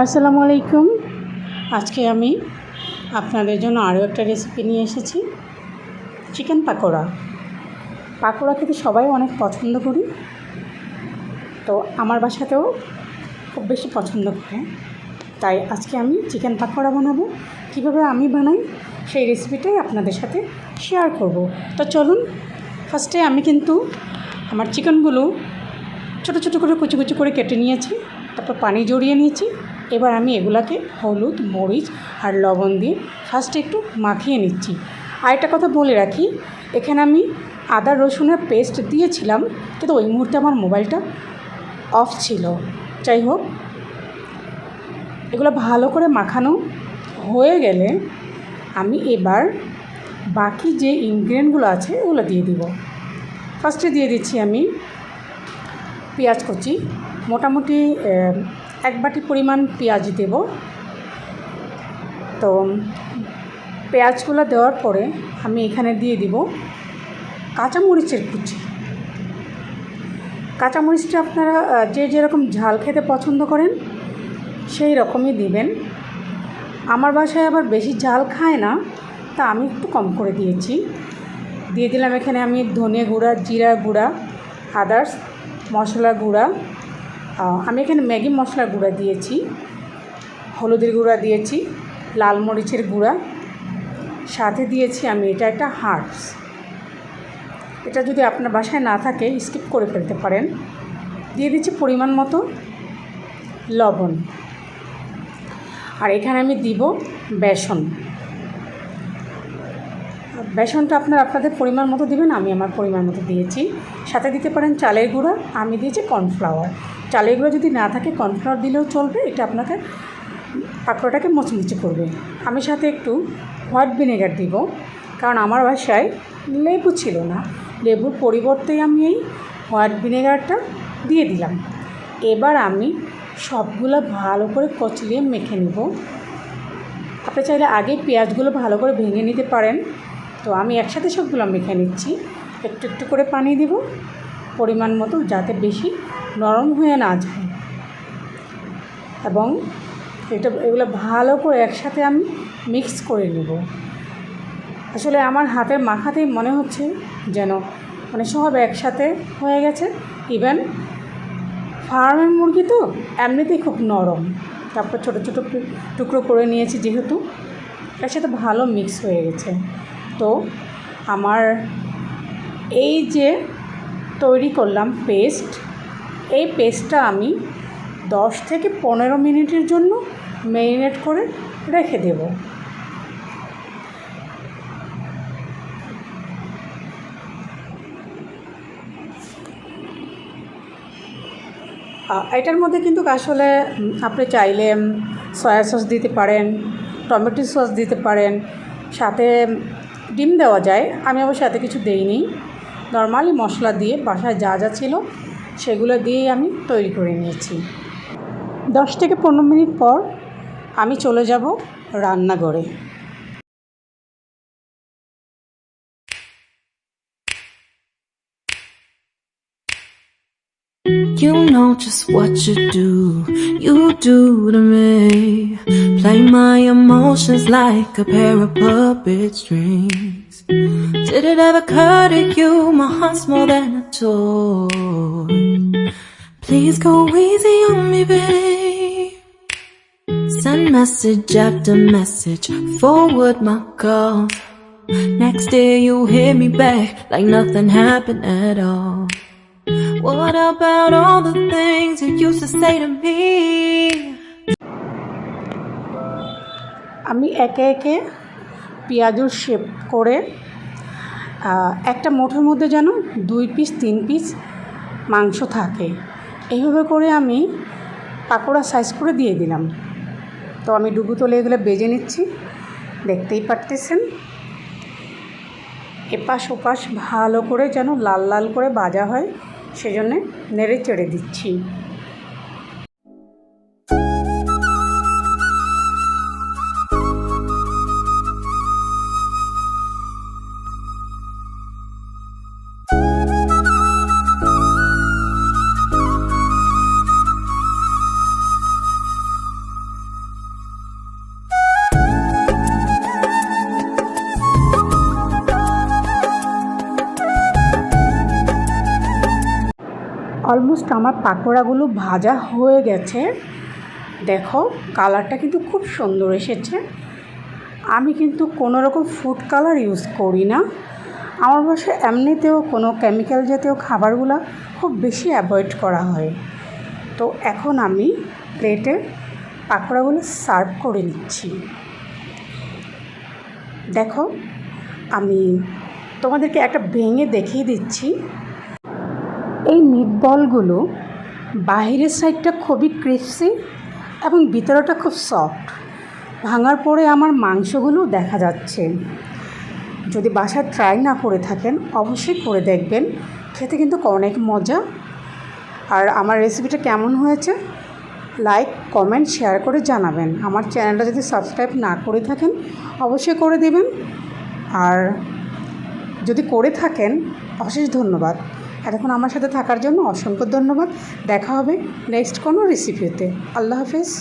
আসসালামু আলাইকুম। আজকে আমি আপনাদের জন্য আরও একটা রেসিপি নিয়ে এসেছি, চিকেন পাকোড়া। পাকোড়া খেতে সবাই অনেক পছন্দ করি, তো আমার বাসাতেও খুব বেশি পছন্দ করে। তাই আজকে আমি চিকেন পাকোড়া বানাবো। কীভাবে আমি বানাই সেই রেসিপিটাই আপনাদের সাথে শেয়ার করব। তো চলুন, ফার্স্টে আমি কিন্তু আমার চিকেনগুলো ছোটো ছোটো করে কুচি কুচি করে কেটে নিয়েছি, তারপর পানি জড়িয়ে নিয়েছি। এবার আমি এগুলাকে হলুদ, মরিচ আর লবণ দিয়ে ফার্স্টে একটু মাখিয়ে নিচ্ছি। আর একটা কথা বলে রাখি, এখানে আমি আদা রসুনের পেস্ট দিয়েছিলাম, কিন্তু ওই মুহূর্তে আমার মোবাইলটা অফ ছিল। যাই হোক, এগুলো ভালো করে মাখানো হয়ে গেলে আমি এবার বাকি যে ইনগ্রিডিয়েন্টগুলো আছে ওগুলো দিয়ে দিব। ফার্স্টে দিয়ে দিচ্ছি আমি পেঁয়াজ কুচি, মোটামুটি 1 বাটি পরিমাণ পেঁয়াজ দেব। তো পেঁয়াজগুলো দেওয়ার পরে আমি এখানে দিয়ে দিব কাঁচামরিচের কুচি। কাঁচামরিচটা আপনারা যে যেরকম ঝাল খেতে পছন্দ করেন সেই রকমই দিবেন। আমার বাসায় আবার বেশি ঝাল খায় না, তা আমি একটু কম করে দিয়েছি। দিয়ে দিলাম এখানে আমি ধনে গুঁড়া, জিরা গুঁড়া, আদার্স মশলা গুঁড়া। আমি এখানে ম্যাগি মশলার গুঁড়া দিয়েছি, হলুদের গুঁড়া দিয়েছি, লাল মরিচের গুঁড়া, সাথে দিয়েছি আমি এটা একটা হার্বস। এটা যদি আপনার বাসায় না থাকে স্কিপ করে ফেলতে পারেন। দিয়ে দিচ্ছি পরিমাণ মতো লবণ। আর এখানে আমি দিব বেসন। বেসনটা আপনাদের পরিমাণ মতো দিবেন, আমি আমার পরিমাণ মতো দিয়েছি। সাথে দিতে পারেন চালের গুঁড়া, আমি দিয়েছি কর্নফ্লাওয়ার। চালের গুঁড়া যদি না থাকে কর্নফ্লাওয়ার দিলেও চলবে, এটা আপনাকে পাকোড়াটাকে মুচমুচে করবে। আমি সাথে একটু হোয়াইট ভিনেগার দিব, কারণ আমার বাসায় লেবু ছিল না। লেবুর পরিবর্তে আমি এই হোয়াইট ভিনেগারটা দিয়ে দিলাম। এবার আমি সবগুলো ভালো করে কচলিয়ে মেখে নেব। আপনি চাইলে আগে পেঁয়াজগুলো ভালো করে ভেঙে নিতে পারেন, তো আমি একসাথে সবগুলো মেখে নিচ্ছি। একটু একটু করে পানি দিব পরিমাণ মতো, যাতে বেশি নরম হয়ে না যায়। এবং এগুলো ভালো করে একসাথে আমি মিক্স করে নেব। আসলে আমার হাতের মাখাতেই মনে হচ্ছে যেন সব একসাথে হয়ে গেছে। ইভেন ফার্মের মুরগি তো এমনিতেই খুব নরম। তারপর ছোটো ছোটো টুকরো করে নিয়েছি, যেহেতু এর সাথে ভালো মিক্স হয়ে গেছে। তো আমার এই যে তৈরি করলাম পেস্ট, এই পেস্টটা আমি 10 থেকে 15 মিনিটের জন্য ম্যারিনেট করে রেখে দেব। এটার মধ্যে কিন্তু আসলে আপনি চাইলে সয়া সস দিতে পারেন, টমেটো সস দিতে পারেন, সাথে ডিম দেওয়া যায়। আমি অবশ্য সাথে কিছু দেইনি, নর্মালি মশলা দিয়ে বাসায় যা যা ছিল সেগুলো দিয়েই আমি তৈরি করে নিয়েছি। 10 থেকে 15 মিনিট পর আমি চলে যাব রান্নাঘরে। You know just what you do to me. Play my emotions like a pair of puppet strings. Did it ever occur to you my heart's more than a toy? Please go easy on me, babe. Send message after message, forward my calls. Next day you hit me back like nothing happened at all. What about all the things you used to say to me? আমি একে একে পেঁয়াজের shape করে একটা মুঠোর মধ্যে যেন 2 piece 3 piece মাংস থাকে, এইভাবে করে আমি পাকোড়া সাইজ করে দিয়ে দিলাম। তো আমি ডুবো তলে এগুলো বেজে নিচ্ছি, দেখতেই পারতেছেন। এপাশ ওপাশ ভালো করে যেন লাল লাল করে ভাজা হয়, সেজন্য নেড়ে চেড়ে দিচ্ছি। অলমোস্ট আমার পাকোড়াগুলো ভাজা হয়ে গেছে। দেখো কালারটা কিন্তু খুব সুন্দর এসেছে। আমি কিন্তু কোনো রকম ফুড কালার ইউজ করি না। আমার বাসায় এমনিতেও কোনো কেমিক্যাল জাতীয় খাবারগুলো খুব বেশি অ্যাভয়েড করা হয়। তো এখন আমি প্লেটে পাকোড়াগুলো সার্ভ করে নিচ্ছি। দেখো আমি তোমাদেরকে একটা ভেঙে দেখিয়ে দিচ্ছি। এই মিটবলগুলো বাহিরের সাইডটা খুবই ক্রিস্পি এবং ভিতরটা খুব সফট। ভাঙার পরে আমার মাংসগুলো দেখা যাচ্ছে। যদি বাসায় ট্রাই না করে থাকেন অবশ্যই করে দেখবেন, খেতে কিন্তু অনেক মজা। আর আমার রেসিপিটা কেমন হয়েছে লাইক কমেন্ট শেয়ার করে জানাবেন। আমার চ্যানেলটা যদি সাবস্ক্রাইব না করে থাকেন অবশ্যই করে দেবেন। আর যদি করে থাকেন অশেষ ধন্যবাদ। এতক্ষণ আমার সাথে থাকার জন্য অসংখ্য ধন্যবাদ। দেখা হবে নেক্সট কোনো রেসিপিতে। আল্লাহ হাফেজ।